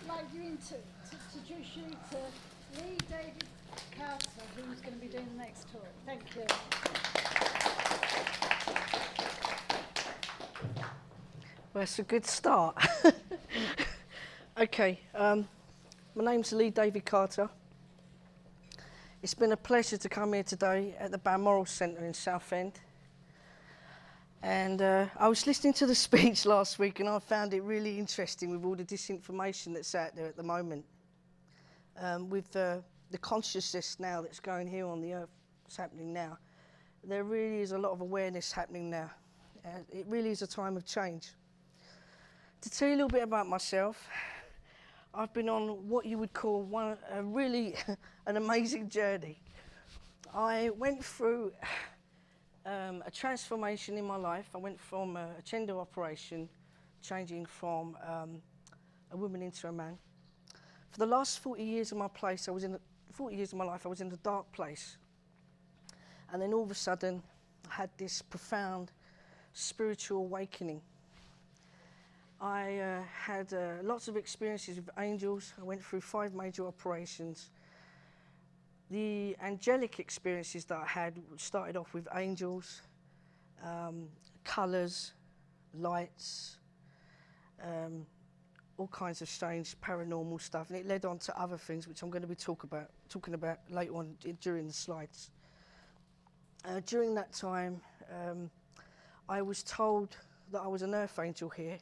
like you to introduce you to Lee David Carter, who's going to be doing the next talk. Thank you. Well, it's a good start. Okay, my name's Lee David Carter. It's been a pleasure to come here today at the Balmoral Centre in Southend. And I was listening to the speech last week and I found it really interesting with all the disinformation that's out there at the moment. With the consciousness now that's going here on the earth, that's happening now, there really is a lot of awareness happening now. It really is a time of change. To tell you a little bit about myself, I've been on what you would call a really an amazing journey. I went through a transformation in my life. I went from a gender operation, changing from a woman into a man. For the last 40 years of my life, I was in the dark place. And then all of a sudden, I had this profound spiritual awakening. I had lots of experiences with angels. I went through 5 major operations. The angelic experiences that I had started off with angels, colours, lights, all kinds of strange paranormal stuff, and it led on to other things which I'm going to be talking about later on during the slides. During that time, I was told that I was an earth angel here.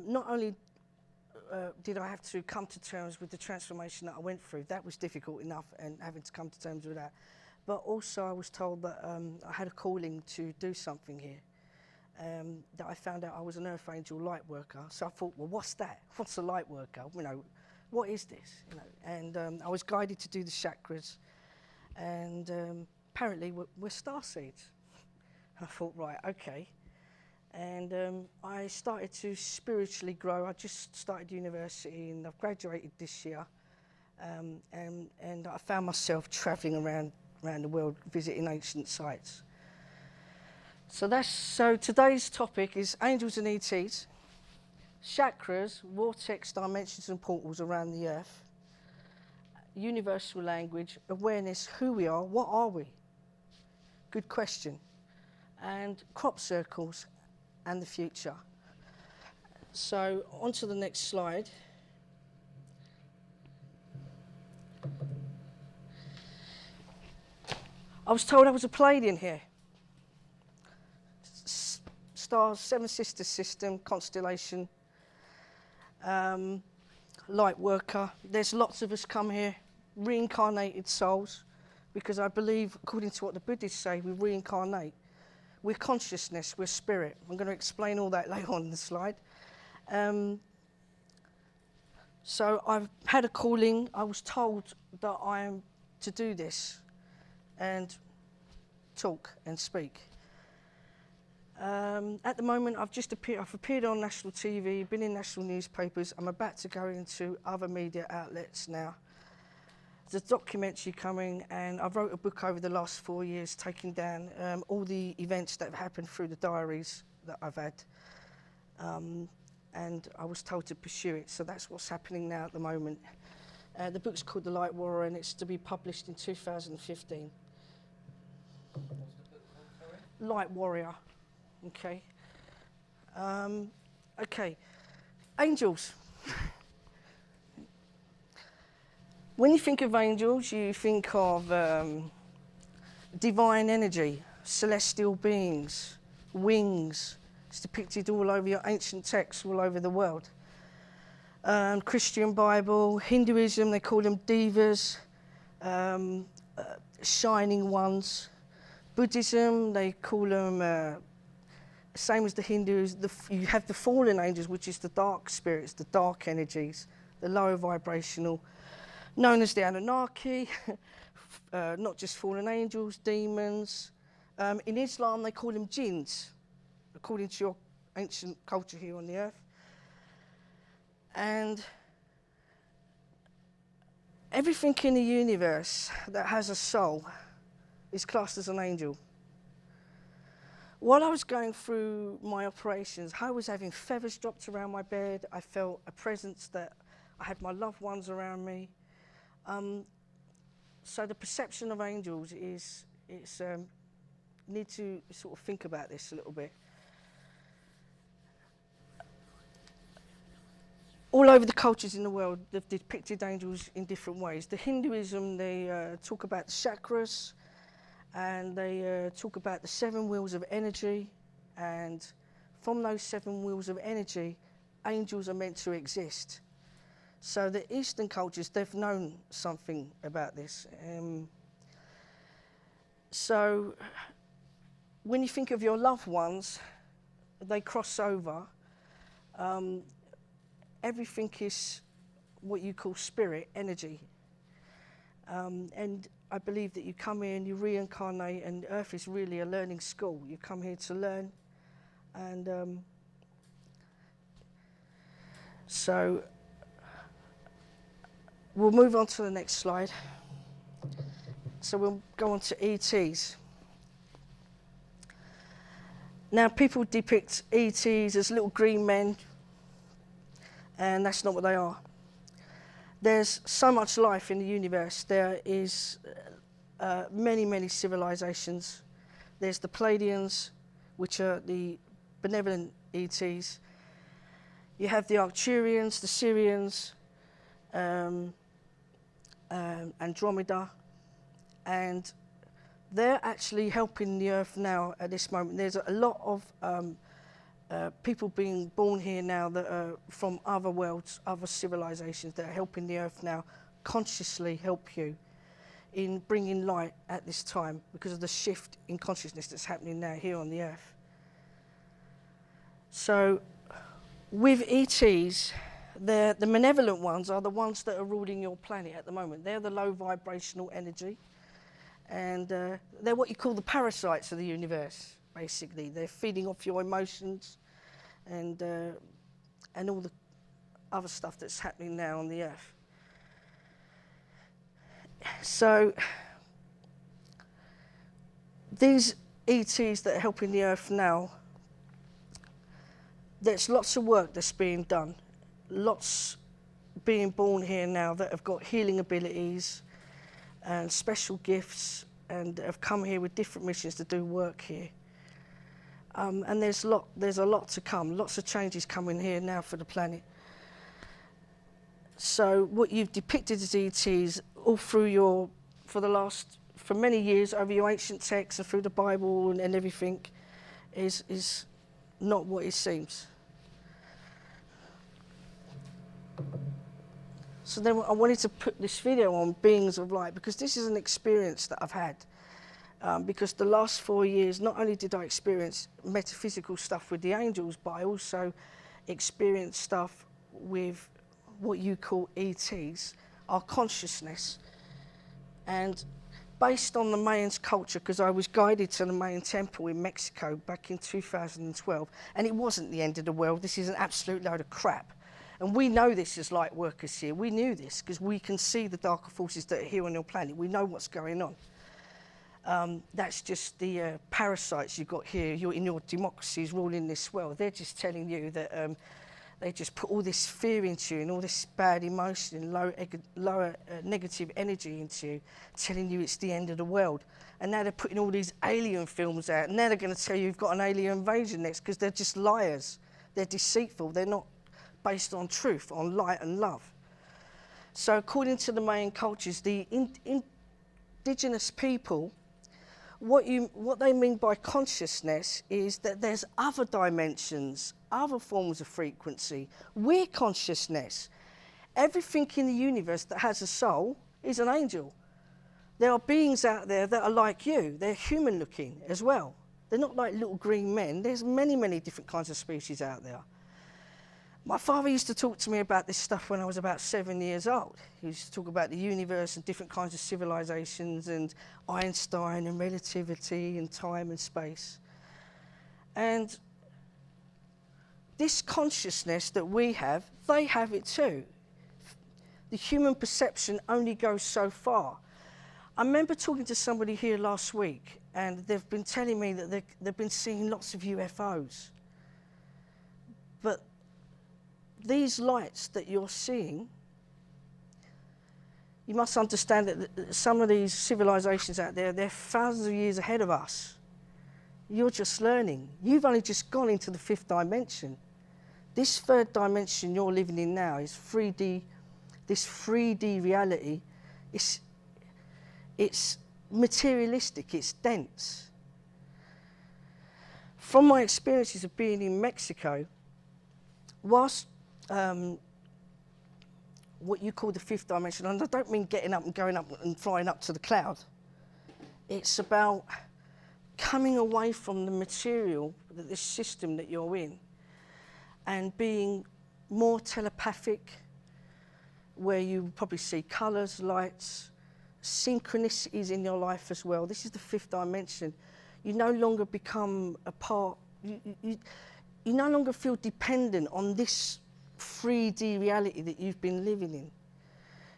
Not only did I have to come to terms with the transformation that I went through, that was difficult enough, and having to come to terms with that, but also I was told that I had a calling to do something here. That I found out I was an earth angel light worker. So I thought, well, what's that? What's a light worker? You know, what is this? You know, and I was guided to do the chakras, and apparently we're star seeds. I thought, right, okay. And I started to spiritually grow. I just started university and I've graduated this year. And I found myself travelling around the world visiting ancient sites. So today's topic is angels and ETs, chakras, vortex dimensions and portals around the earth, universal language, awareness, who we are, what are we? Good question. And crop circles and the future. So on to the next slide. I was told I was a Pleiadian here. Stars, Seven Sisters system, constellation, light worker. There's lots of us come here, reincarnated souls, because I believe, according to what the Buddhists say, we reincarnate. We're consciousness, we're spirit. I'm going to explain all that later on in the slide. So I've had a calling. I was told that I am to do this and talk and speak. At the moment, I've appeared on national TV, been in national newspapers. I'm about to go into other media outlets now. There's a documentary coming, and I wrote a book over the last 4 years, taking down all the events that have happened through the diaries that I've had. And I was told to pursue it, so that's what's happening now at the moment. The book's called The Light Warrior, and it's to be published in 2015. What's the book called, sorry? Light Warrior. Okay. Okay. Angels. When you think of angels, you think of divine energy, celestial beings, wings. It's depicted all over your ancient texts all over the world. Christian Bible, Hinduism, they call them devas, shining ones. Buddhism, they call them, same as the Hindus, you have the fallen angels, which is the dark spirits, the dark energies, the lower vibrational, known as the Anunnaki, not just fallen angels, demons. In Islam, they call them jinns, according to your ancient culture here on the earth. And everything in the universe that has a soul is classed as an angel. While I was going through my operations, I was having feathers dropped around my bed. I felt a presence that I had my loved ones around me. So the perception of angels is, need to sort of think about this a little bit. All over the cultures in the world, they've depicted angels in different ways. The Hinduism, they talk about the chakras, and they talk about the 7 wheels of energy, and from those 7 wheels of energy, angels are meant to exist. So the Eastern cultures, they've known something about this. So when you think of your loved ones, they cross over. Everything is what you call spirit, energy. And I believe that you come here and you reincarnate, and Earth is really a learning school. You come here to learn. And so we'll move on to the next slide. So we'll go on to ETs. Now, people depict ETs as little green men, and that's not what they are. There's so much life in the universe. There is many, many civilizations. There's the Pleiadians, which are the benevolent ETs. You have the Arcturians, the Sirians, Andromeda, and they're actually helping the Earth now at this moment. There's a lot of people being born here now that are from other worlds, other civilizations that are helping the Earth now consciously help you in bringing light at this time because of the shift in consciousness that's happening now here on the Earth. So with ETs, the malevolent ones are the ones that are ruling your planet at the moment. They're the low vibrational energy, and they're what you call the parasites of the universe, basically. They're feeding off your emotions and all the other stuff that's happening now on the Earth. So these ETs that are helping the Earth now, there's lots of work that's being done, lots being born here now that have got healing abilities and special gifts and have come here with different missions to do work here. And there's a lot to come, lots of changes coming here now for the planet. So what you've depicted as ETs all through for many years over your ancient texts and through the Bible and everything is not what it seems. So then I wanted to put this video on beings of light because this is an experience that I've had. Because the last 4 years, not only did I experience metaphysical stuff with the angels, but I also experienced stuff with what you call ETs, our consciousness. And based on the Mayans' culture, because I was guided to the Mayan temple in Mexico back in 2012, and it wasn't the end of the world. This is an absolute load of crap. And we know this as light workers here. We knew this because we can see the darker forces that are here on your planet. We know what's going on. That's just the parasites you've got here. You're in your democracies ruling this world. They're just telling you that they just put all this fear into you and all this bad emotion and lower negative energy into you, telling you it's the end of the world. And now they're putting all these alien films out. And now they're going to tell you you've got an alien invasion next because they're just liars. They're deceitful. They're not based on truth, on light and love. So according to the Mayan cultures, the indigenous people, what they mean by consciousness is that there's other dimensions, other forms of frequency. We're consciousness. Everything in the universe that has a soul is an angel. There are beings out there that are like you. They're human looking as well. They're not like little green men. There's many, many different kinds of species out there. My father used to talk to me about this stuff when I was about 7 years old. He used to talk about the universe and different kinds of civilizations and Einstein and relativity and time and space. And this consciousness that we have, they have it too. The human perception only goes so far. I remember talking to somebody here last week and they've been telling me that they've been seeing lots of UFOs. But these lights that you're seeing, you must understand that some of these civilizations out there, they're thousands of years ahead of us. You're just learning. You've only just gone into the 5th dimension. This 3rd dimension you're living in now is 3D, this 3D reality. It's materialistic, it's dense. From my experiences of being in Mexico, whilst what you call the 5th dimension, and I don't mean getting up and going up and flying up to the cloud, it's about coming away from the material, this system that you're in, and being more telepathic, where you probably see colours, lights, synchronicities in your life as well. This is the 5th dimension. You no longer become a part, you no longer feel dependent on this 3D reality that you've been living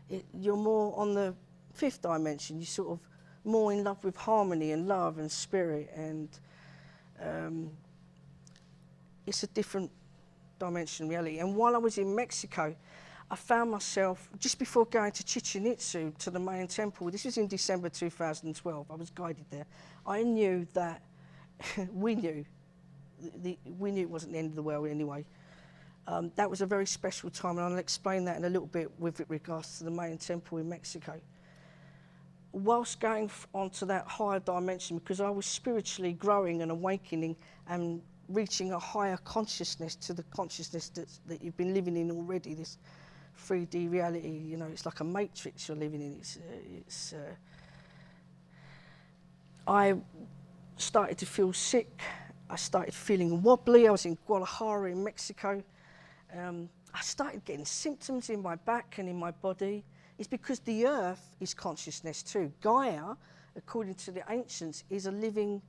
in. You're more on the 5th dimension. You're sort of more in love with harmony and love and spirit, and it's a different dimension reality. And while I was in Mexico, I found myself, just before going to Chichen Itza, to the main temple, this was in December 2012, I was guided there, I knew that, we knew it wasn't the end of the world anyway. That was a very special time, and I'll explain that in a little bit with regards to the main temple in Mexico. Whilst going onto that higher dimension, because I was spiritually growing and awakening and reaching a higher consciousness to the consciousness that you've been living in already, this 3D reality, you know, it's like a matrix you're living in. I started to feel sick. I started feeling wobbly. I was in Guadalajara in Mexico. I started getting symptoms in my back and in my body. It's because the earth is consciousness too. Gaia, according to the ancients, is a living,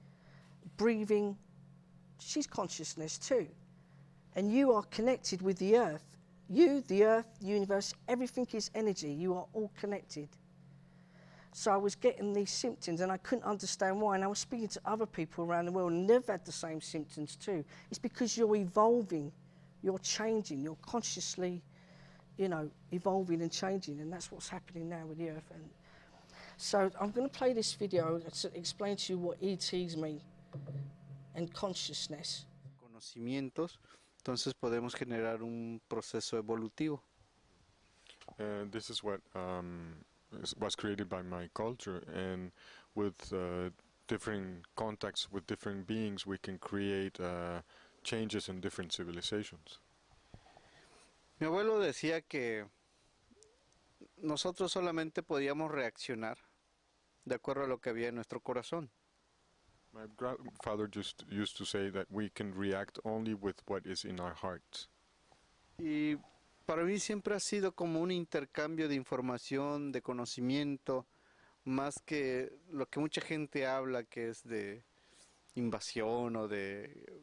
breathing, she's consciousness too. And you are connected with the earth. You, the earth, the universe, everything is energy. You are all connected. So I was getting these symptoms and I couldn't understand why. And I was speaking to other people around the world and they've had the same symptoms too. It's because you're evolving, you're changing, you're consciously, you know, evolving and changing. And that's what's happening now with the earth. And so I'm going to play this video to explain to you what ETs mean and consciousness. Conocimientos, entonces podemos generar un proceso evolutivo. And this is what was created by my culture, and with different contacts with different beings, we can create changes in different civilizations. Mi abuelo decía que nosotros solamente podíamos reaccionar de acuerdo a lo que había en nuestro corazón. My grandfather just used to say that we can react only with what is in our hearts. Y para mí siempre ha sido como un intercambio de información, de conocimiento, más que lo que mucha gente habla, que es de invasión o de,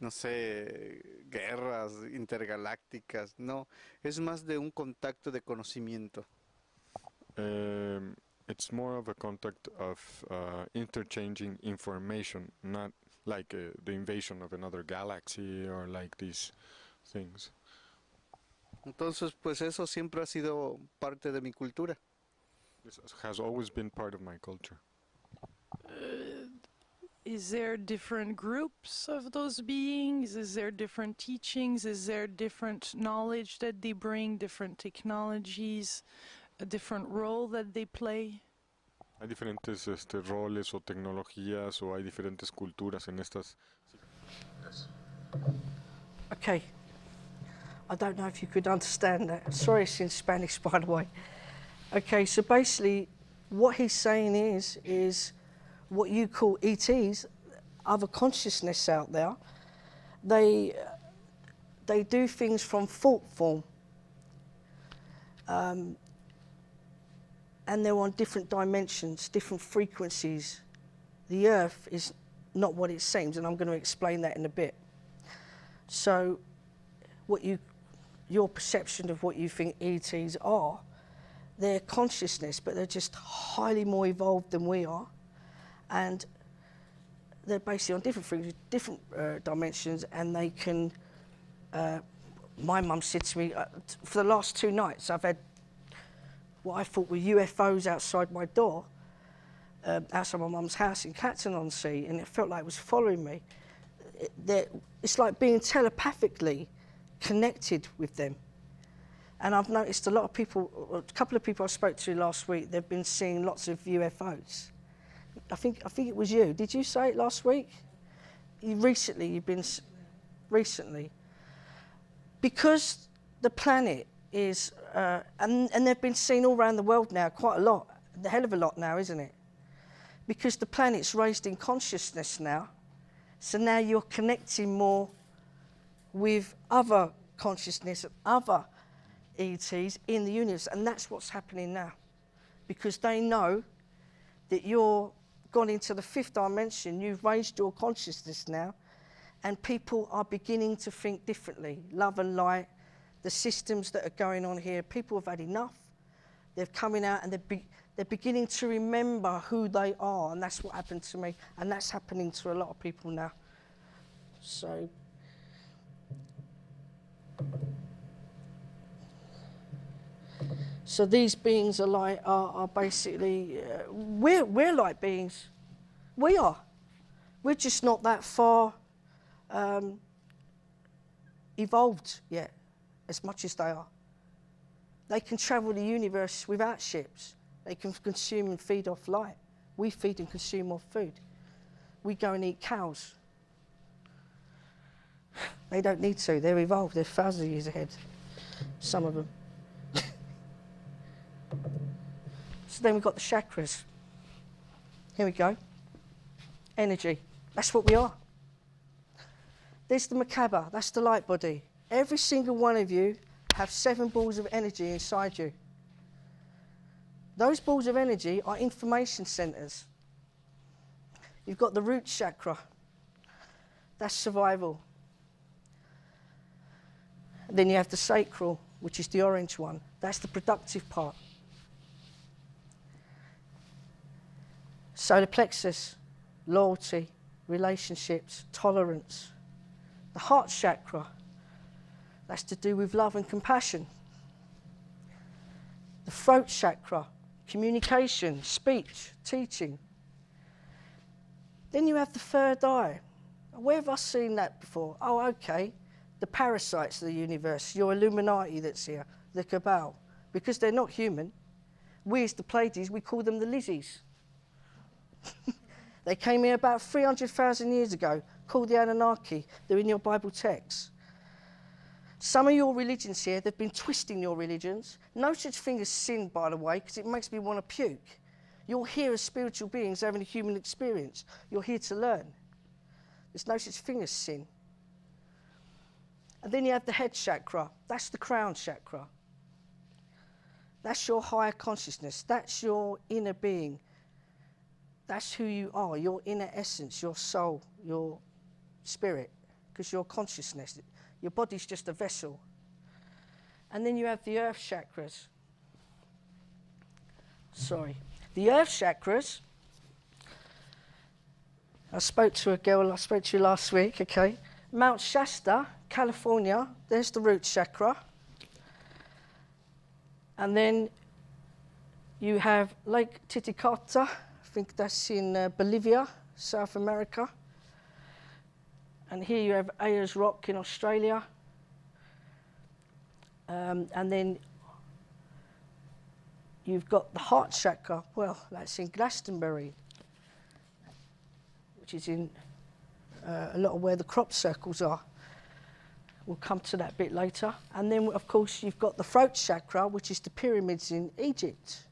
no sé, guerras intergalácticas. No, es más de un contacto de conocimiento. It's more of a contact of interchanging information, not like the invasion of another galaxy or like these things. Entonces, pues eso siempre ha sido parte de mi cultura. This has always been part of my culture. Is there different groups of those beings? Is there different teachings? Is there different knowledge that they bring, different technologies, a different role that they play? Hay diferentes roles o tecnologías, o hay diferentes culturas en estas. Okay. I don't know if you could understand that. Sorry, it's in Spanish, by the way. Okay, so basically, what he's saying is what you call ETs, other consciousness out there, they do things from thought form. And they're on different dimensions, different frequencies. The earth is not what it seems, and I'm going to explain that in a bit. So, your perception of what you think ETs are, they're consciousness, but they're just highly more evolved than we are. and they're basically on different frequencies, different dimensions, and they can. My mum said to me, for the last 2 nights, I've had what I thought were UFOs outside my door, outside my mum's house in Clacton-on-Sea, and it felt like it was following me. It's like being telepathically connected with them. And I've noticed a lot of people, a couple of people I spoke to last week, they've been seeing lots of UFOs. I think it was you. Did you say it last week? Recently. Because the planet is, and they've been seen all around the world now, quite a lot, a hell of a lot now, isn't it? Because the planet's raised in consciousness now, so now you're connecting more with other consciousness, other ETs in the universe, and that's what's happening now. Because they know that you're gone into the 5th dimension, you've raised your consciousness now, and people are beginning to think differently. Love and light, the systems that are going on here, people have had enough. They're coming out and they're beginning to remember who they are, and that's what happened to me, and that's happening to a lot of people now. So these beings are like are basically we're like beings. We are. We're just not that far evolved yet, as much as they are. They can travel the universe without ships. They can consume and feed off light. We feed and consume off food. We go and eat cows. They don't need to. They're evolved. They're thousands of years ahead, some of them. So then we've got the chakras. Here we go. Energy. That's what we are. There's the Merkaba. That's the light body. Every single one of you have 7 balls of energy inside you. Those balls of energy are information centers. You've got the root chakra. That's survival. Then you have the sacral, which is the orange one. That's the productive part. Solar plexus, loyalty, relationships, tolerance. The heart chakra, that's to do with love and compassion. The throat chakra, communication, speech, teaching. Then you have the third eye. Where have I seen that before? Oh, okay. The parasites of the universe, your Illuminati that's here, the Cabal. Because they're not human. We as the Pleiades, we call them the Lizzies. They came here about 300,000 years ago, called the Anunnaki. They're in your Bible text. Some of your religions here, they've been twisting your religions. No such thing as sin, by the way, because it makes me want to puke. You're here as spiritual beings having a human experience. You're here to learn. There's no such thing as sin. And then you have the head chakra. That's the crown chakra. That's your higher consciousness. That's your inner being. That's who you are, your inner essence, your soul, your spirit, because your consciousness, your body's just a vessel. And then you have the earth chakras. The earth chakras, I spoke to a girl I spoke to last week, okay? Mount Shasta, California, there's the root chakra. And then you have Lake Titicaca, I think that's in Bolivia, South America. And here you have Ayers Rock in Australia. And then you've got the heart chakra. Well, that's in Glastonbury, which is in a lot of where the crop circles are. We'll come to that a bit later. And then, of course, you've got the throat chakra, which is the pyramids in Egypt.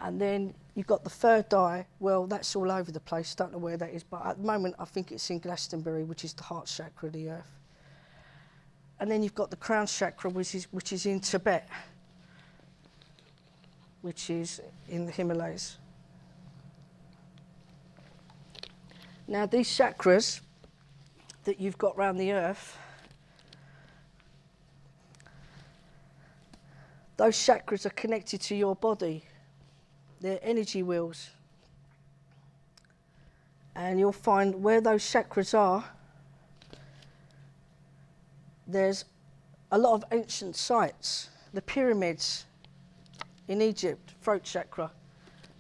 And then you've got the third eye. Well, that's all over the place. Don't know where that is, but at the moment I think it's in Glastonbury, which is the heart chakra of the earth. And then you've got the crown chakra, which is in Tibet, which is in the Himalayas. Now, these chakras that you've got around the earth, those chakras are connected to your body. They're energy wheels. And you'll find where those chakras are, there's a lot of ancient sites. The pyramids in Egypt, throat chakra.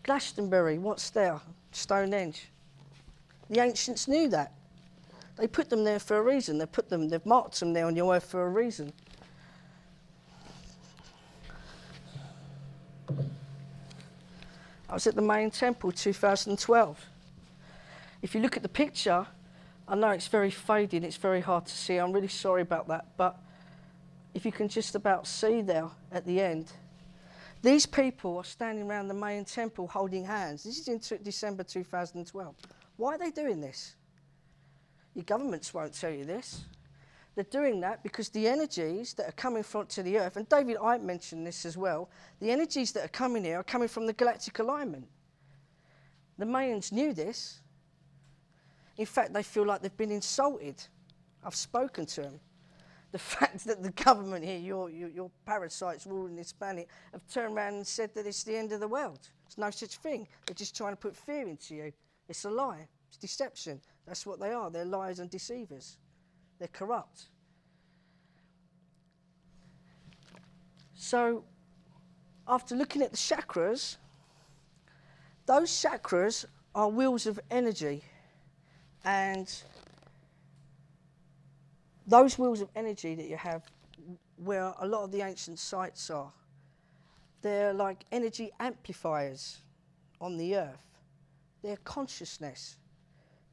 Glastonbury, what's there? Stonehenge. The ancients knew that. They put them there for a reason. They've marked them there on your earth for a reason. I was at the main temple 2012. If you look at the picture, I know it's very fading, it's very hard to see. I'm really sorry about that, but if you can just about see there at the end, these people are standing around the main temple holding hands. This is in December 2012. Why are they doing this? Your governments won't tell you this. They're doing that because the energies that are coming from to the earth, and David Icke mentioned this as well, the energies that are coming here are coming from the galactic alignment. The Mayans knew this. In fact, they feel like they've been insulted. I've spoken to them. The fact that the government here, your parasites ruling this planet, have turned around and said that it's the end of the world. There's no such thing. They're just trying to put fear into you. It's a lie. It's deception. That's what they are. They're liars and deceivers. They're corrupt. So, after looking at the chakras, those chakras are wheels of energy. And those wheels of energy that you have, where a lot of the ancient sites are, they're like energy amplifiers on the earth. They're consciousness.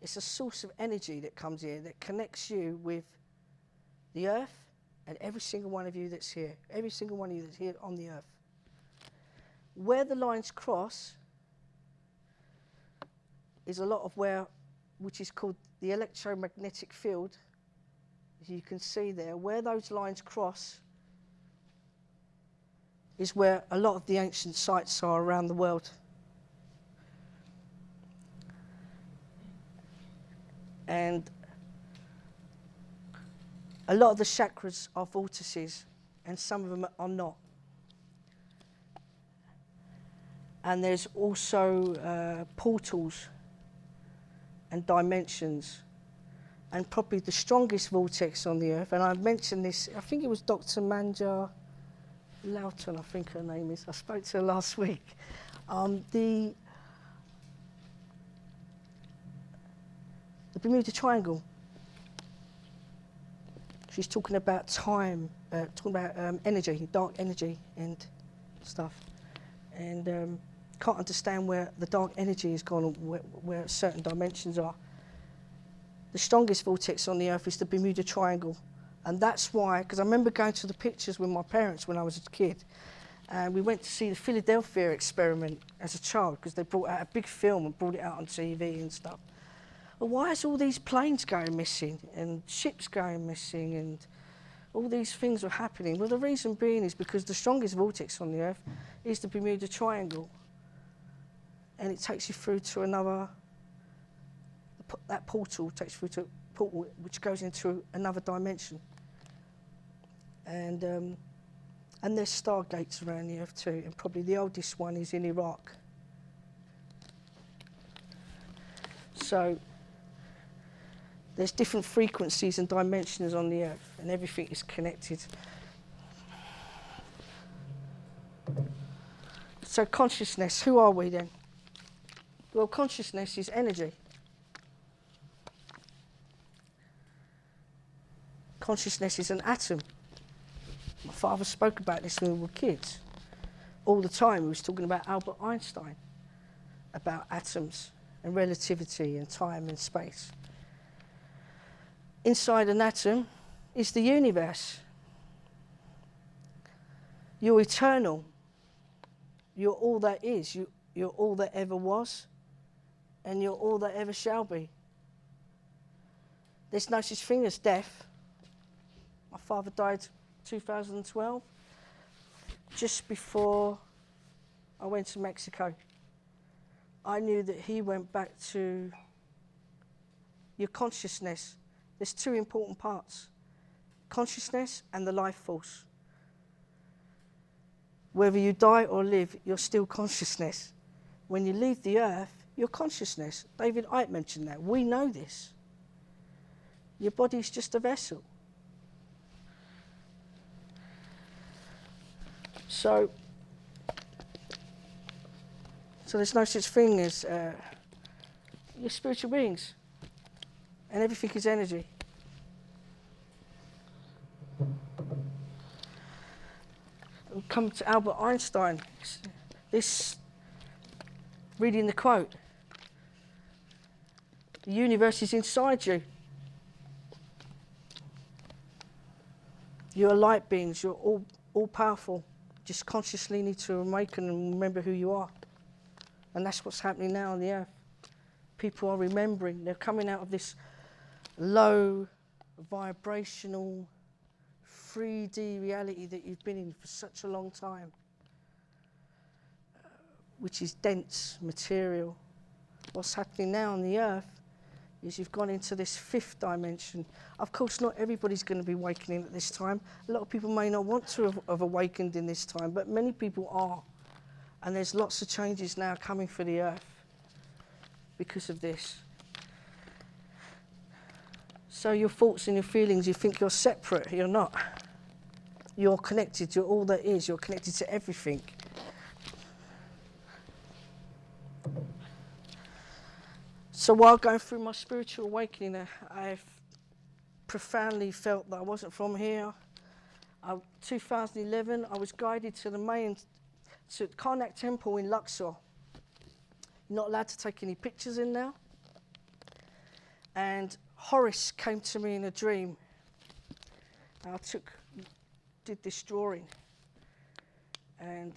It's a source of energy that comes here that connects you with the earth and every single one of you that's here, every single one of you that's here on the earth. Where the lines cross is a lot of where, which is called the electromagnetic field, as you can see there, where those lines cross is where a lot of the ancient sites are around the world. And a lot of the chakras are vortices, and some of them are not. And there's also portals and dimensions, and probably the strongest vortex on the earth, and I mentioned this, I think it was Dr. Manja Loughton, I think her name is, I spoke to her last week. The Bermuda Triangle. She's talking about time, talking about energy, dark energy and stuff. And can't understand where the dark energy has gone, where certain dimensions are. The strongest vortex on the earth is the Bermuda Triangle. And that's why, because I remember going to the pictures with my parents when I was a kid, and we went to see the Philadelphia experiment as a child, because they brought out a big film and brought it out on TV and stuff. Well, why is all these planes going missing and ships going missing and all these things are happening? Well, the reason being is because the strongest vortex on the earth is the Bermuda Triangle. And it takes you through to another, that portal takes you through to a portal which goes into another dimension. And there's stargates around the earth too, and probably the oldest one is in Iraq. So there's different frequencies and dimensions on the earth, and everything is connected. So consciousness, who are we then? Well, consciousness is energy. Consciousness is an atom. My father spoke about this when we were kids. All the time he was talking about Albert Einstein, about atoms and relativity and time and space. Inside an atom is the universe. You're eternal. You're all that is. You're all that ever was, and you're all that ever shall be. There's no such thing as death. My father died 2012, just before I went to Mexico. I knew that he went back to your consciousness. There's two important parts, consciousness and the life force. Whether you die or live, you're still consciousness. When you leave the earth, Your consciousness. David Icke mentioned that. We know this. Your body's just a vessel. So there's no such thing as your spiritual beings, and everything is energy. We'll come to Albert Einstein. This, reading the quote, the universe is inside you. You're light beings, you're all powerful. Just consciously need to awaken and remember who you are. And that's what's happening now on the earth. People are remembering, they're coming out of this low, vibrational, 3D reality that you've been in for such a long time, which is dense material. What's happening now on the earth is you've gone into this 5th dimension. Of course, not everybody's going to be awakening at this time. A lot of people may not want to have awakened in this time, but many people are. And there's lots of changes now coming for the earth because of this. So your thoughts and your feelings, you think you're separate, you're not. You're connected to all that is, you're connected to everything. So while going through my spiritual awakening, I've profoundly felt that I wasn't from here. 2011, I was guided to to Karnak Temple in Luxor. You're not allowed to take any pictures in now. And Horus came to me in a dream. I did this drawing. And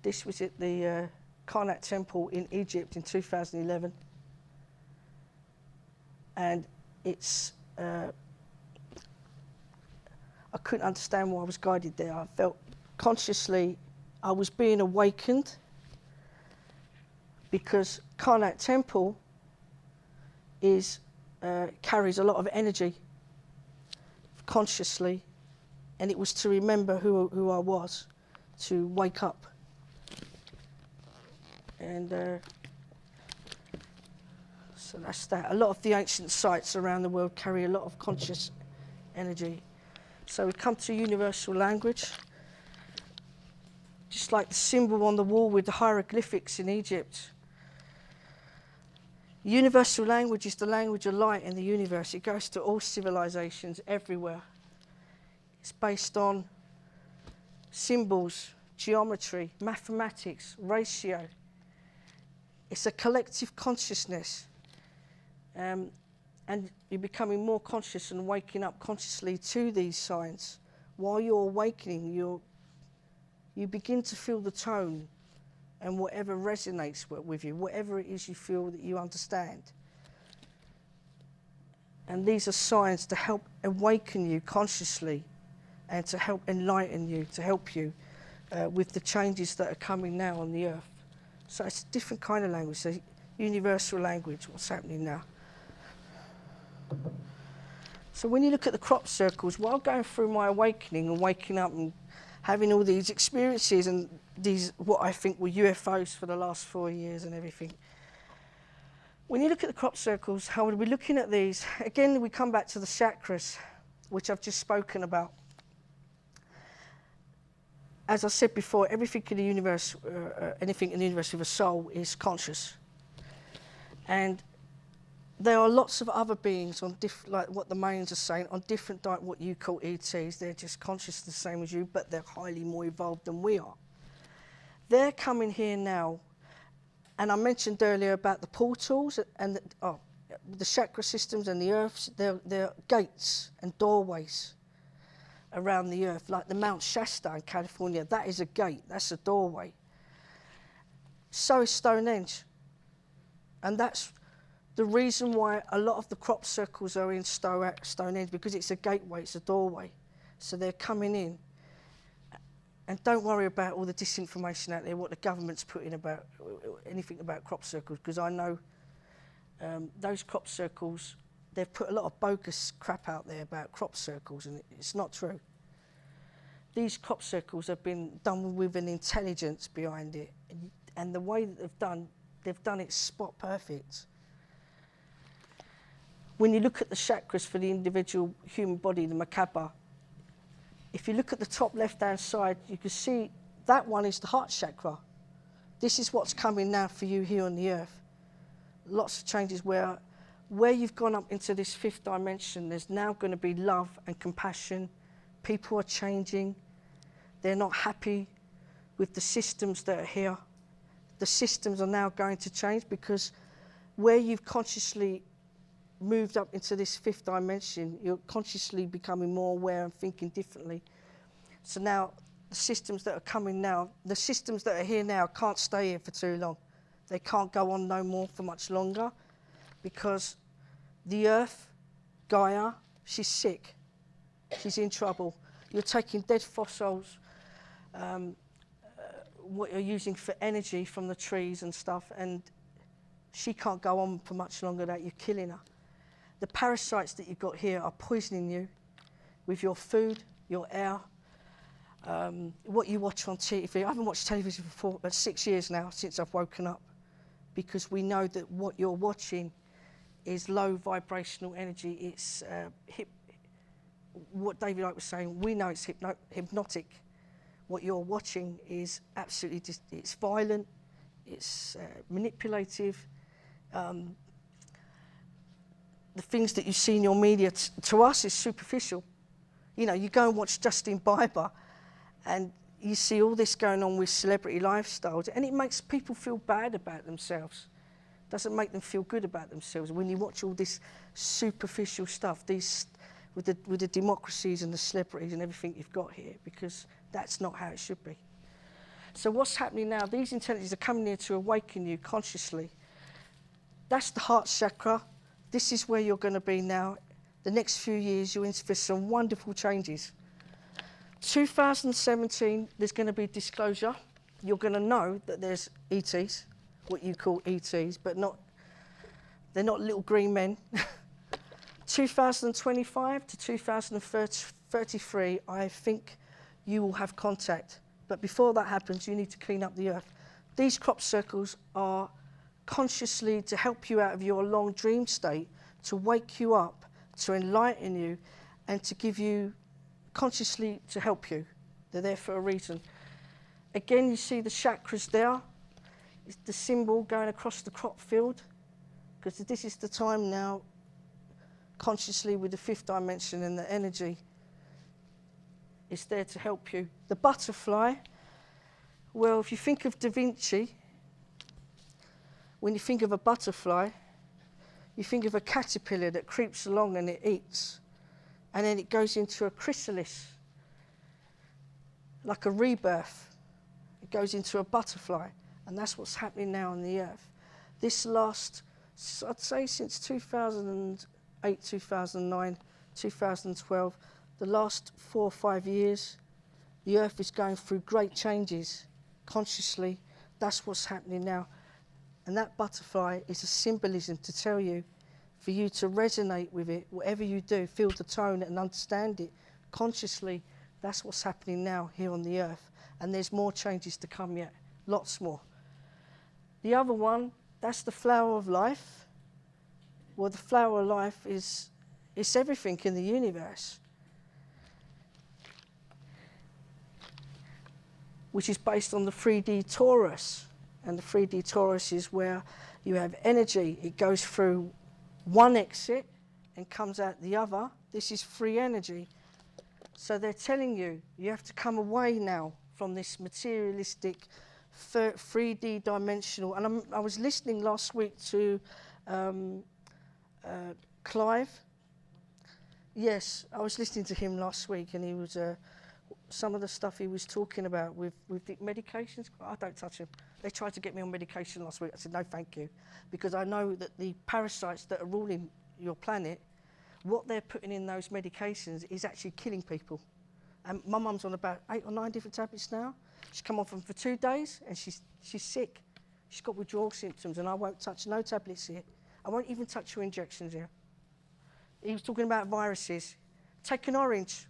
this was at the Karnak Temple in Egypt in 2011. And it's, I couldn't understand why I was guided there. I felt consciously I was being awakened because Karnak Temple carries a lot of energy consciously, and it was to remember who I was, to wake up. And so that's that. A lot of the ancient sites around the world carry a lot of conscious energy. So we come to universal language. Just like the symbol on the wall with the hieroglyphics in Egypt. Universal language is the language of light in the universe. It goes to all civilizations everywhere. It's based on symbols, geometry, mathematics, ratio. It's a collective consciousness. And you're becoming more conscious and waking up consciously to these signs. While you're awakening, you begin to feel the tone and whatever resonates with you, whatever it is you feel that you understand. And these are signs to help awaken you consciously and to help enlighten you, to help you with the changes that are coming now on the earth. So it's a different kind of language, so universal language, what's happening now. So when you look at the crop circles, while going through my awakening and waking up and having all these experiences and these, what I think were UFOs for the last 4 years and everything. When you look at the crop circles, how would we be looking at these? Again, we come back to the chakras, which I've just spoken about. As I said before, everything in the universe, anything in the universe with a soul is conscious. And there are lots of other beings on like what the Mayans are saying, on different, what you call ETs. They're just conscious the same as you, but they're highly more evolved than we are. They're coming here now, and I mentioned earlier about the portals and the chakra systems and the earths. They're gates and doorways around the earth, like the Mount Shasta in California. That is a gate. That's a doorway. So is Stonehenge, and that's the reason why a lot of the crop circles are in Stonehenge, because it's a gateway, it's a doorway. So they're coming in. And don't worry about all the disinformation out there, what the government's putting about anything about crop circles, because I know those crop circles, they've put a lot of bogus crap out there about crop circles, and it's not true. These crop circles have been done with an intelligence behind it, and the way that they've done, They've done it spot perfect. When you look at the chakras for the individual human body, the Merkaba, if you look at the top left-hand side, you can see that one is the heart chakra. This is what's coming now for you here on the earth. Lots of changes where you've gone up into this fifth dimension, there's now going to be love and compassion. People are changing. They're not happy with the systems that are here. The systems are now going to change because where you've consciously moved up into this fifth dimension, you're consciously becoming more aware and thinking differently. So now the systems that are coming now, the systems that are here now can't stay here for too long. They can't go on no more for much longer because the earth, Gaia, she's sick. She's in trouble. You're taking dead fossils, what you're using for energy from the trees and stuff, and she can't go on for much longer that you're killing her. The parasites that you've got here are poisoning you with your food, your air, what you watch on TV. I haven't watched television for 6 years now since I've woken up because we know that what you're watching is low vibrational energy. It's what David Icke was saying, we know it's hypnotic. What you're watching is absolutely, it's violent, it's manipulative. The things that you see in your media, to us, is superficial. You know, you go and watch Justin Bieber and you see all this going on with celebrity lifestyles and it makes people feel bad about themselves. Doesn't make them feel good about themselves when you watch all this superficial stuff, these with the democracies and the celebrities and everything you've got here, because that's not how it should be. So what's happening now, these intelligences are coming here to awaken you consciously. That's the heart chakra. This is where you're going to be now. The next few years, you're in for some wonderful changes. 2017, there's going to be disclosure. You're going to know that there's ETs, what you call ETs, but they're not little green men. 2025 to 2033, I think you will have contact. But before that happens, you need to clean up the earth. These crop circles are consciously to help you out of your long dream state, to wake you up, to enlighten you, and to give you consciously to help you. They're there for a reason. Again, you see the chakras there. It's the symbol going across the crop field, because this is the time now, consciously with the fifth dimension and the energy, it's there to help you. The butterfly, well, if you think of Da Vinci, when you think of a butterfly, you think of a caterpillar that creeps along and it eats, and then it goes into a chrysalis, like a rebirth. It goes into a butterfly, and that's what's happening now on the earth. This last, I'd say since 2008, 2009, 2012, the last 4 or 5 years, the earth is going through great changes consciously. That's what's happening now. And that butterfly is a symbolism to tell you, for you to resonate with it, whatever you do, feel the tone and understand it consciously. That's what's happening now here on the earth. And there's more changes to come yet, lots more. The other one, that's the flower of life. Well, the flower of life is everything in the universe, which is based on the 3D torus. And the 3D torus is where you have energy. It goes through one exit and comes out the other. This is free energy. So they're telling you, you have to come away now from this materialistic 3D dimensional. And I was listening last week to Clive. Yes, I was listening to him last week, and he was some of the stuff he was talking about with the medications. I don't touch them. They tried to get me on medication last week. I said, no, thank you, because I know that the parasites that are ruling your planet, what they're putting in those medications is actually killing people. And my mum's on about 8 or 9 different tablets now. She's come off them for 2 days, and she's sick. She's got withdrawal symptoms, and I won't touch no tablets here. I won't even touch your injections here. He was talking about viruses. Take an orange.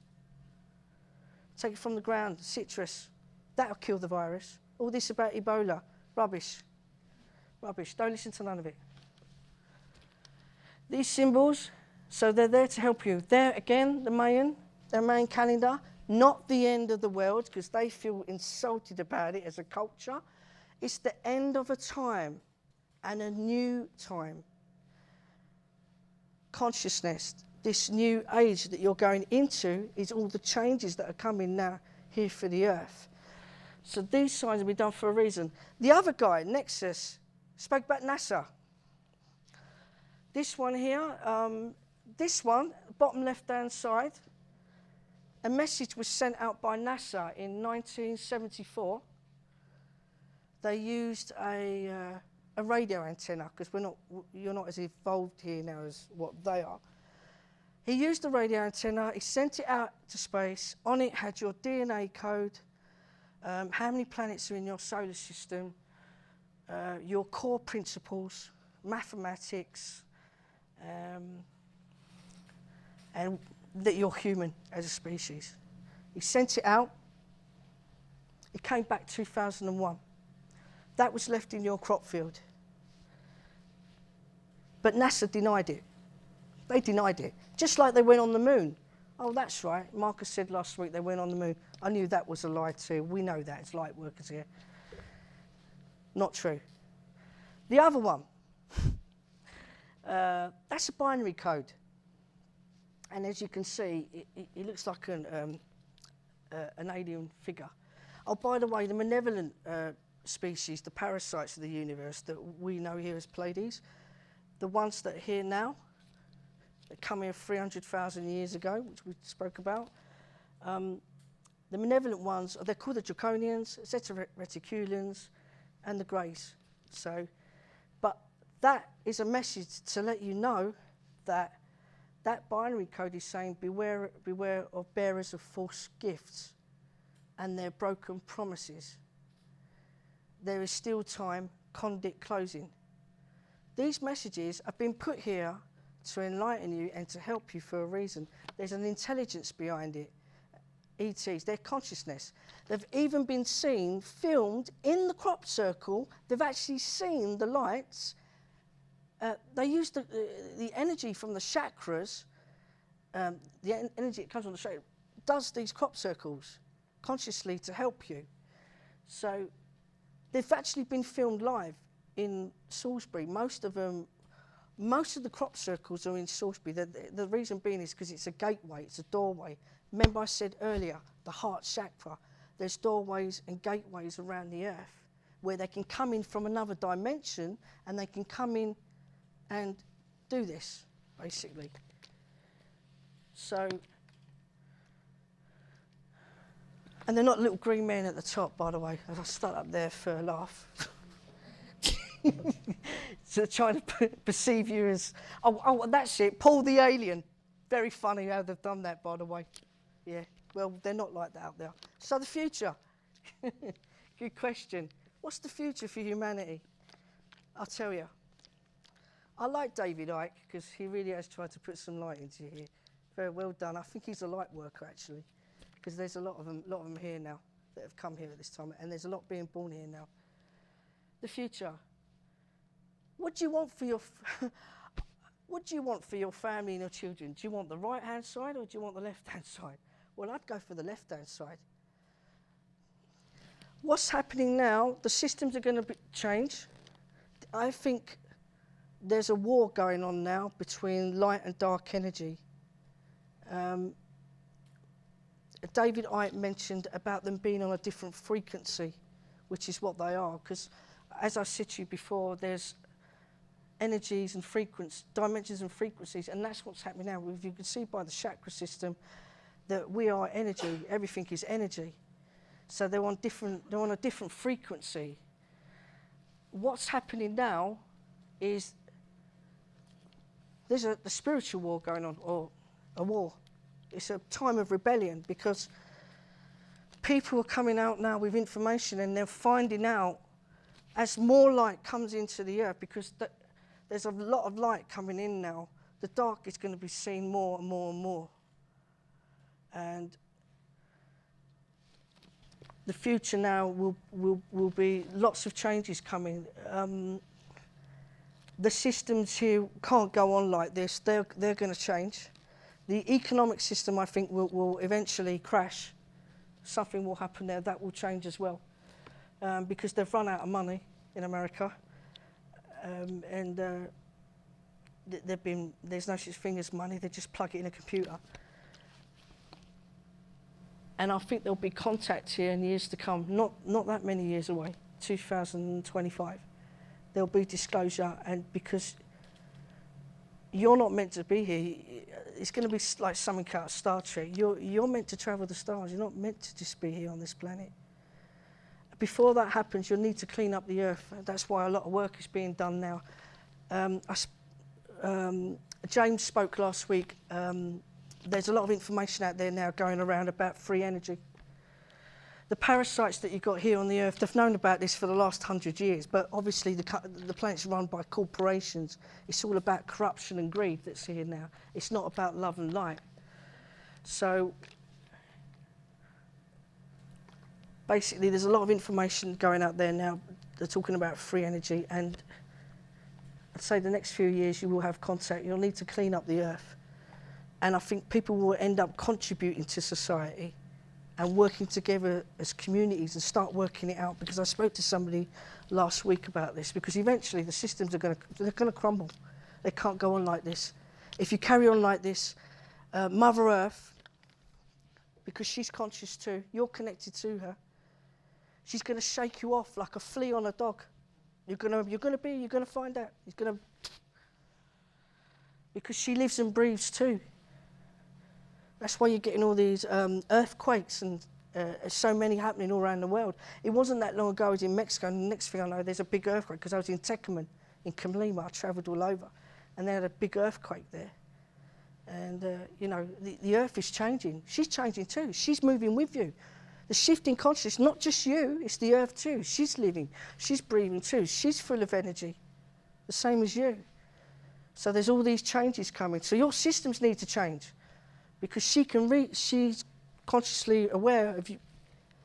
Take it from the ground, citrus. That'll kill the virus. All this about Ebola, rubbish. Rubbish. Don't listen to none of it. These symbols, so they're there to help you. There again, the Mayan calendar, not the end of the world, because they feel insulted about it as a culture. It's the end of a time and a new time. Consciousness, this new age that you're going into, is all the changes that are coming now here for the earth. So these signs will be done for a reason. The other guy, Nexus, spoke about NASA. This one here, bottom left-hand side, a message was sent out by NASA in 1974. They used a radio antenna, because you're not as evolved here now as what they are. He used the radio antenna, he sent it out to space. On it had your DNA code, how many planets are in your solar system, your core principles, mathematics, and that you're human as a species. He sent it out. It came back 2001. That was left in your crop field. But NASA denied it. They denied it. Just like they went on the moon. Oh, that's right. Marcus said last week they went on the moon. I knew that was a lie too. We know that. It's light workers here. Not true. The other one, that's a binary code. And as you can see, it looks like an alien figure. Oh, by the way, the malevolent species, the parasites of the universe that we know here as Pleiades, the ones that are here now, that come here 300,000 years ago, which we spoke about, the malevolent ones, they're called the Draconians, Zeta Reticulans, and the Greys. So, but that is a message to let you know that that binary code is saying beware of bearers of false gifts and their broken promises. There is still time, conduit closing. These messages have been put here to enlighten you and to help you for a reason. There's an intelligence behind it. ETs, their consciousness. They've even been seen, filmed in the crop circle. They've actually seen the lights. They use the energy from the chakras, the energy that comes from the chakra, does these crop circles consciously to help you. So they've actually been filmed live in Salisbury. Most of the crop circles are in Salisbury. The reason being is because it's a gateway, it's a doorway. Remember I said earlier, the heart chakra, there's doorways and gateways around the earth where they can come in from another dimension and they can come in and do this, basically. So, and they're not little green men at the top, by the way. I stuck up there for a laugh. So trying to perceive you as, oh, that's it, Paul the alien. Very funny how they've done that, by the way. Yeah, well, they're not like that out there. So the future. Good question. What's the future for humanity? I'll tell you. I like David Icke because he really has tried to put some light into here. Very well done. I think he's a light worker, actually, because there's a lot of them here now that have come here at this time, and there's a lot being born here now. The future. What do you want for your what do you want for your family and your children? Do you want the right-hand side or do you want the left-hand side? Well, I'd go for the left-hand side. What's happening now, the systems are going to change. I think there's a war going on now between light and dark energy. David Icke mentioned about them being on a different frequency, which is what they are, because as I said to you before, there's energies and frequencies, dimensions and frequencies, and that's what's happening now. You can see by the chakra system that we are energy, everything is energy. So they're on a different frequency. What's happening now is there's a spiritual war going on, or a war. It's a time of rebellion because people are coming out now with information and they're finding out as more light comes into the earth, because there's a lot of light coming in now, the dark is going to be seen more and more and more. And the future now will be lots of changes coming. the systems here can't go on like this. They're going to change. The economic system, I think, will eventually crash. Something will happen there that will change as well, because they've run out of money in America, and there's no such thing as money. They just plug it in a computer. And I think there'll be contact here in years to come, not that many years away, 2025. There'll be disclosure, and because you're not meant to be here, it's going to be like something out of Star Trek. You're meant to travel the stars. You're not meant to just be here on this planet. Before that happens, you'll need to clean up the Earth. That's why a lot of work is being done now. James spoke last week. There's a lot of information out there now going around about free energy. The parasites that you've got here on the Earth, they've known about this for the last 100 years, but obviously the planet's run by corporations. It's all about corruption and greed that's here now. It's not about love and light. So basically there's a lot of information going out there now. They're talking about free energy, and I'd say the next few years you will have contact. You'll need to clean up the Earth. And I think people will end up contributing to society and working together as communities and start working it out, because I spoke to somebody last week about this, because eventually the systems are going to crumble. They can't go on like this. If you carry on like this, Mother Earth, because she's conscious too, you're connected to her, she's going to shake you off like a flea on a dog. You're going to find out. Because she lives and breathes too. That's why you're getting all these earthquakes and so many happening all around the world. It wasn't that long ago I was in Mexico, and the next thing I know, there's a big earthquake, because I was in Tecaman, in Colima. I travelled all over, and they had a big earthquake there. And, you know, the earth is changing. She's changing too. She's moving with you. The shift in consciousness, not just you, it's the earth too. She's living, she's breathing too. She's full of energy, the same as you. So there's all these changes coming. So your systems need to change, because she's consciously aware of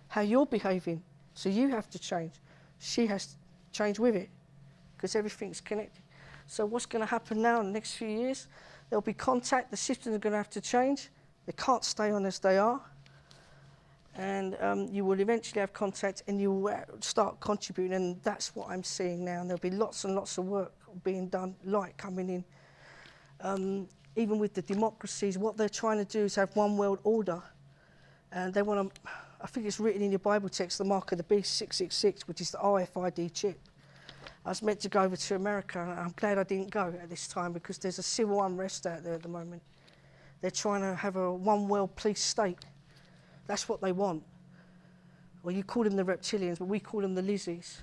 how you're behaving. So you have to change. She has to change with it, because everything's connected. So what's going to happen now in the next few years? There'll be contact. The systems are going to have to change. They can't stay on as they are. And you will eventually have contact, and you will start contributing. And that's what I'm seeing now. And there'll be lots and lots of work being done, light coming in. Even with the democracies, what they're trying to do is have one world order. And they want to, I think it's written in your Bible text, the mark of the beast, 666, which is the RFID chip. I was meant to go over to America, and I'm glad I didn't go at this time, because there's a civil unrest out there at the moment. They're trying to have a one world police state. That's what they want. Well, you call them the reptilians, but we call them the lizzies.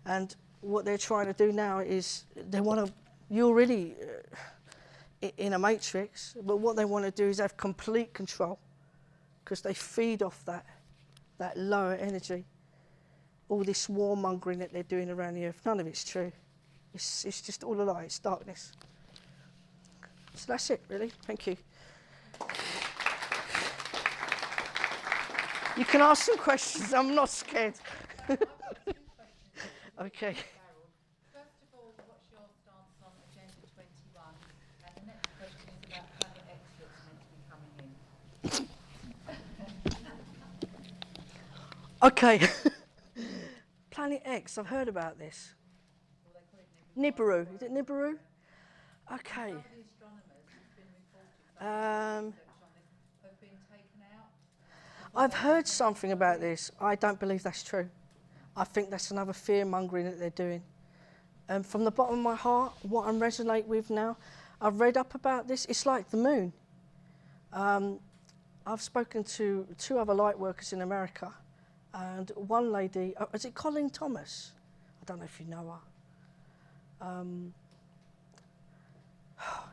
And what they're trying to do now is they want to, you're really in a matrix, but what they want to do is have complete control, because they feed off that lower energy. All this warmongering that they're doing around the earth, none of it's true. It's just all a lie, it's darkness. So that's it, really. Thank you. You can ask some questions, I'm not scared. Okay. First of all, what's your stance on Agenda 21? And the next question is about Planet X that's meant to be coming in. Okay. Planet X, I've heard about this. Well, they call it Nibiru, is it Nibiru? Okay. Some of the astronomers, it's been reported, have been taken out. I've heard something about this. I don't believe that's true. I think that's another fear-mongering that they're doing. From the bottom of my heart, what I resonate with now, I've read up about this. It's like the moon. I've spoken to 2 other light workers in America, and one lady, is it Colleen Thomas? I don't know if you know her.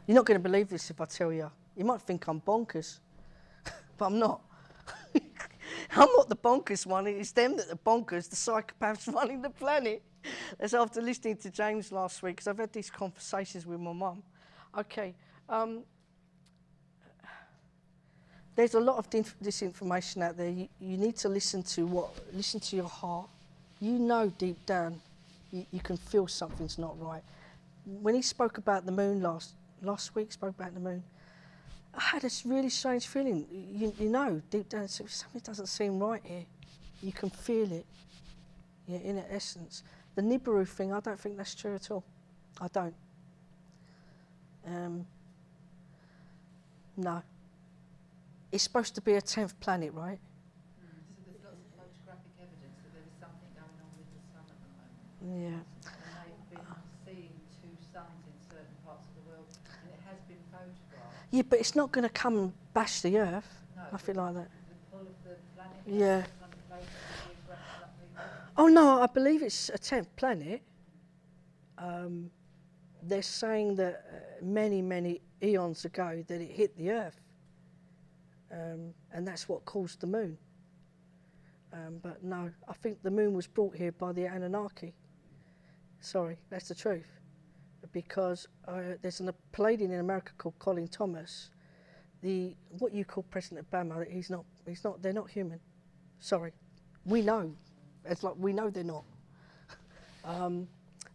You're not going to believe this if I tell you. You might think I'm bonkers, but I'm not. I'm not the bonkers one. It's them that are bonkers, the psychopaths running the planet. That's after listening to James last week, because I've had these conversations with my mum. Okay. There's a lot of disinformation out there. You need to listen to your heart. You know deep down, you can feel something's not right. when he spoke about the moon last week, spoke about the moon, I had this really strange feeling. You know, deep down, something doesn't seem right here. You can feel it, yeah, in its essence. The Nibiru thing, I don't think that's true at all. I don't. No. It's supposed to be a 10th planet, right? So there's lots of photographic evidence that there is something going on with the sun at the moment. Yeah. And they've been seeing two suns in certain parts of the world, and it has been photographed. Yeah, but it's not going to come and bash the Earth. No, Nothing like that. The pull of the planet. Yeah. Kind of places that we've wrapped up people. Oh no, I believe it's a 10th planet. They're saying that many eons ago that it hit the Earth, and that's what caused the moon. But no, I think the moon was brought here by the Anunnaki. Sorry, that's the truth. Because there's a Palladian in America called Colin Thomas. What you call President Obama, he's not. They're not human. Sorry, we know. It's like we know they're not.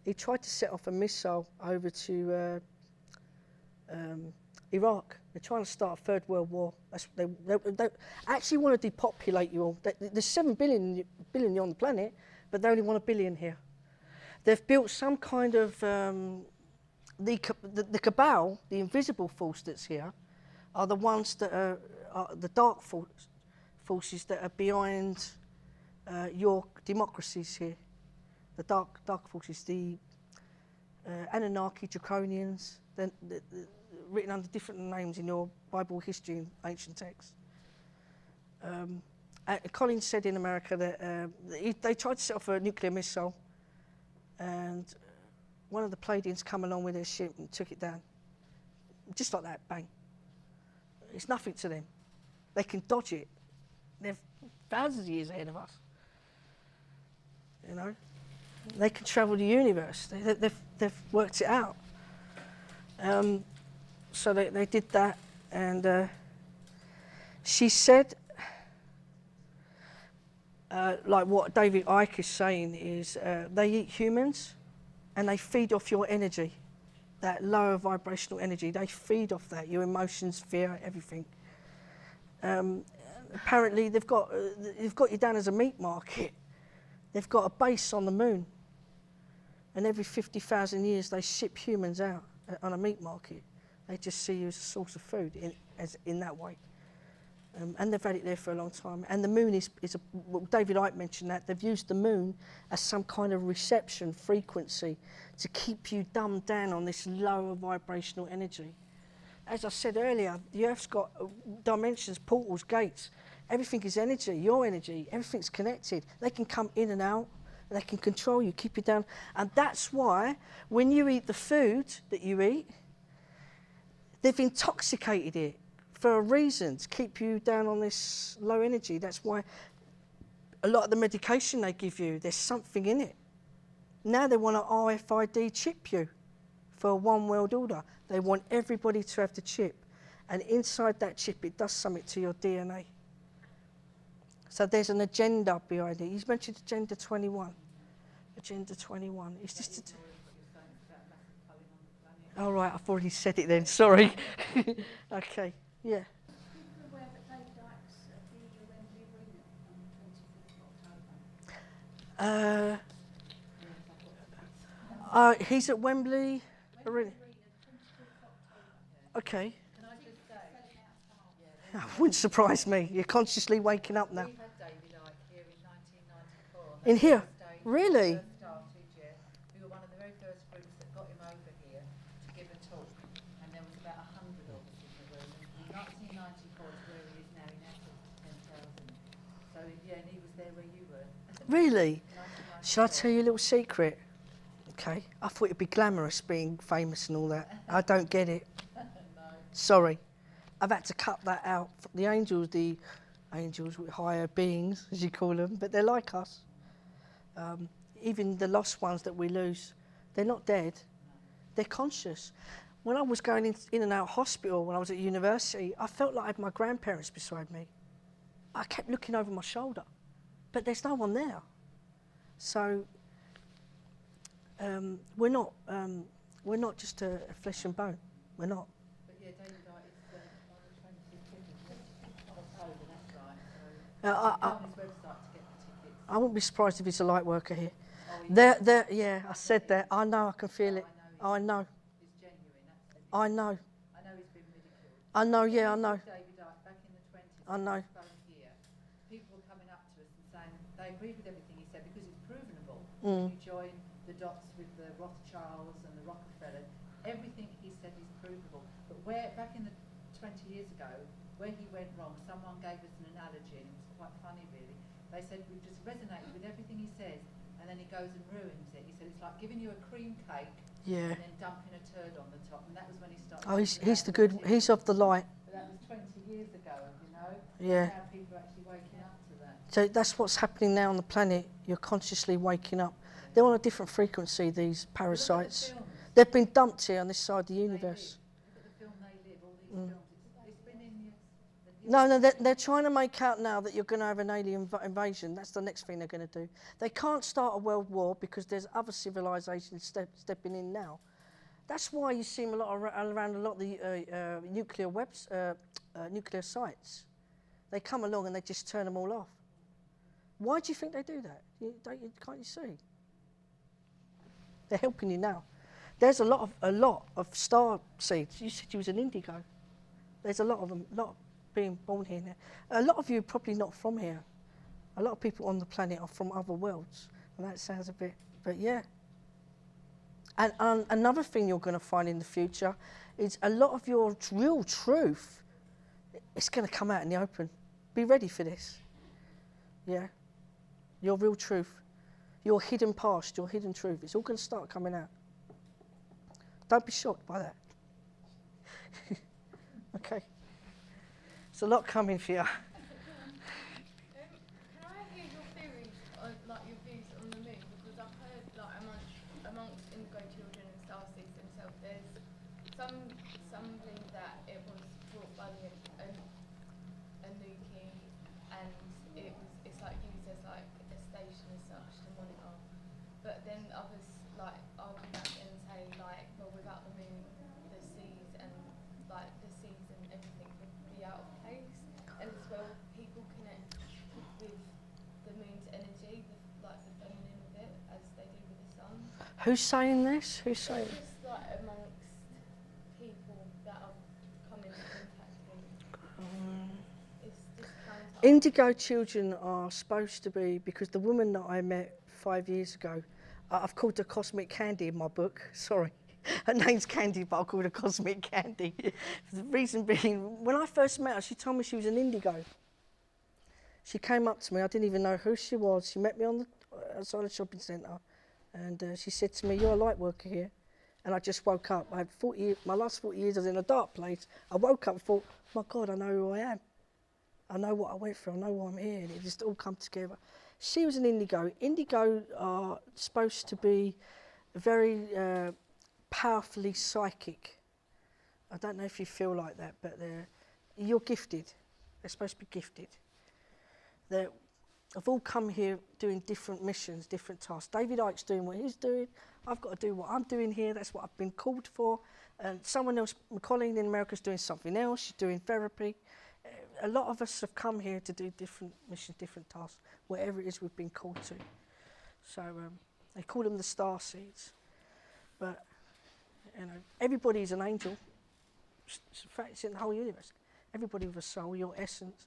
He tried to set off a missile over to Iraq. They're trying to start a third world war. They actually want to depopulate you all. There's 7 billion on the planet, but they only want 1 billion here. They've built some kind of the cabal, the invisible force that's here, are the ones that are the dark forces that are behind your democracies here. The dark forces, the Anunnaki, Draconians, they're written under different names in your Bible history and ancient texts. Colin said in America that they tried to set off a nuclear missile, and one of the Palladians come along with their ship and took it down. Just like that, bang. It's nothing to them. They can dodge it. They're thousands of years ahead of us. You know? They can travel the universe. They've worked it out. So they did that, and she said, like what David Icke is saying is, they eat humans, and they feed off your energy, that lower vibrational energy. They feed off that, your emotions, fear, everything. Apparently, they've got you down as a meat market. They've got a base on the moon. And every 50,000 years, they ship humans out on a meat market. They just see you as a source of food in that way. And they've had it there for a long time. And the moon is well, David Icke mentioned that. They've used the moon as some kind of reception frequency to keep you dumbed down on this lower vibrational energy. As I said earlier, the Earth's got dimensions, portals, gates. Everything is energy, your energy. Everything's connected. They can come in and out. They can control you, keep you down. And that's why when you eat the food that you eat, they've intoxicated it for a reason, to keep you down on this low energy. That's why a lot of the medication they give you, there's something in it. Now they want to RFID chip you for a one world order. They want everybody to have the chip. And inside that chip, it does something to your DNA. So there's an agenda behind it. He's mentioned Agenda 21. Agenda 21. It's just oh, right, I've already said it then. Sorry. Okay, yeah. People aware that David Icke's at the Wembley Arena on the 25th of October? He's at Wembley Arena. Okay. Can I just say, That wouldn't surprise me. You're consciously waking up now. we had David Icke here in 1994. In here? Day Really? First started, yeah. We were one of the very first groups that got him over here to give a talk, and there was about 100 of us in the room. And in 1994 is where he is now, in Athens, 10,000. So yeah, and he was there where you were. Really? 1994. Shall I tell you a little secret? Okay. I thought it'd be glamorous being famous and all that. I don't get it. No. Sorry. I've had to cut that out. The angels with higher beings, as you call them, but they're like us. Even the lost ones that we lose, they're not dead. They're conscious. When I was going in and out of hospital when I was at university, I felt like I had my grandparents beside me. I kept looking over my shoulder, but there's no one there. So we're not We're not just a flesh and bone. We're not. But yeah, David Icke is on the 25th of October, that's right. I, So go I, on his website to get the tickets. I wouldn't be surprised if he's a light worker here. Oh, he Yeah, I said that. I know, I can feel it. I know, is genuine, absolutely. I know, I know he's been ridiculed. I know, When yeah, I we know. saw David Icke back in the 20s, I know. when he spoke here, people were coming up to us and saying they agreed with everything he said because it's provenable. Mm. You join the dots with the Rothschilds and the Rockefellers, everything he said is provable. But where, back in the 20 years ago, where he went wrong, someone gave us an analogy, and it was quite funny really. They said we've just resonated with everything he says, and then he goes and ruins it. He said it's like giving you a cream cake Yeah. and then dumping a turd on the top, and that was when he started. Oh, he's talking the about good. autism. He's of the light. But that was 20 years ago, you know. Yeah. Now people are actually waking up to that. So that's what's happening now on the planet. You're consciously waking up. They're on a different frequency. These parasites. Look at the films. They've been dumped here on this side of the They universe. Live. Look at the film They Live. All these films. It's been in the No, they're trying to make out now that you're going to have an alien invasion. That's the next thing they're going to do. They can't start a world war because there's other civilizations stepping in now. That's why you see them a lot around a lot of the nuclear sites. They come along and they just turn them all off. Why do you think they do that? Can't you see? They're helping you now. There's a lot of star seeds. You said you was an indigo. There's a lot of them, being born here now. A lot of you are probably not from here. A lot of people on the planet are from other worlds, and that sounds a bit, but yeah. And another thing you're going to find in the future is a lot of your real truth. It's going to come out in the open. Be ready for this. Yeah, your real truth, your hidden past, your hidden truth. It's all going to start coming out. Don't be shocked by that. Okay. It's a lot coming for you. Can I hear your theories, like your views on the moon? Because I've heard, like amongst indigo children and starseeds themselves, there's some believe that it was brought by the Anunnaki, and it's like used as like a station as such to monitor. But then others like argue that and say like, well, without the moon, the seas and everything would be out of place. And as well, people connect with the moon's energy, like the feminine of it, as they do with the sun. Who's saying this? Who's saying? It's just like amongst people that have come into contact with. It's just counter. Indigo children are supposed to be, because the woman that I met 5 years ago, I've called her Cosmic Candy in my book, sorry. Her name's Candy, but I'll call her Cosmic Candy. The reason being, when I first met her, she told me she was an indigo. She came up to me, I didn't even know who she was. She met me on the outside of the shopping centre, and she said to me, "You're a light worker here." And I just woke up. I had 40 years, my last 40 years I was in a dark place. I woke up and thought, my God, I know who I am. I know what I went through, I know why I'm here, and it just all come together. She was an indigo. Indigo are supposed to be very powerfully psychic. I don't know if you feel like that, but you're gifted. They're supposed to be gifted. They've all come here doing different missions, different tasks. David Icke's doing what he's doing. I've got to do what I'm doing here. That's what I've been called for. And someone else, Colleen in America, is doing something else. She's doing therapy. A lot of us have come here to do different missions, different tasks, whatever it is we've been called to. So they call them the star seeds. But you know, everybody's an angel. It's a fact, it's in the whole universe. Everybody with a soul, your essence.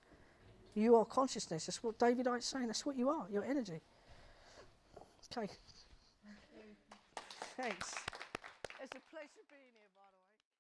You are consciousness. That's what David Icke's saying. That's what you are, your energy. Okay. Thanks. It's a pleasure being here, by the way.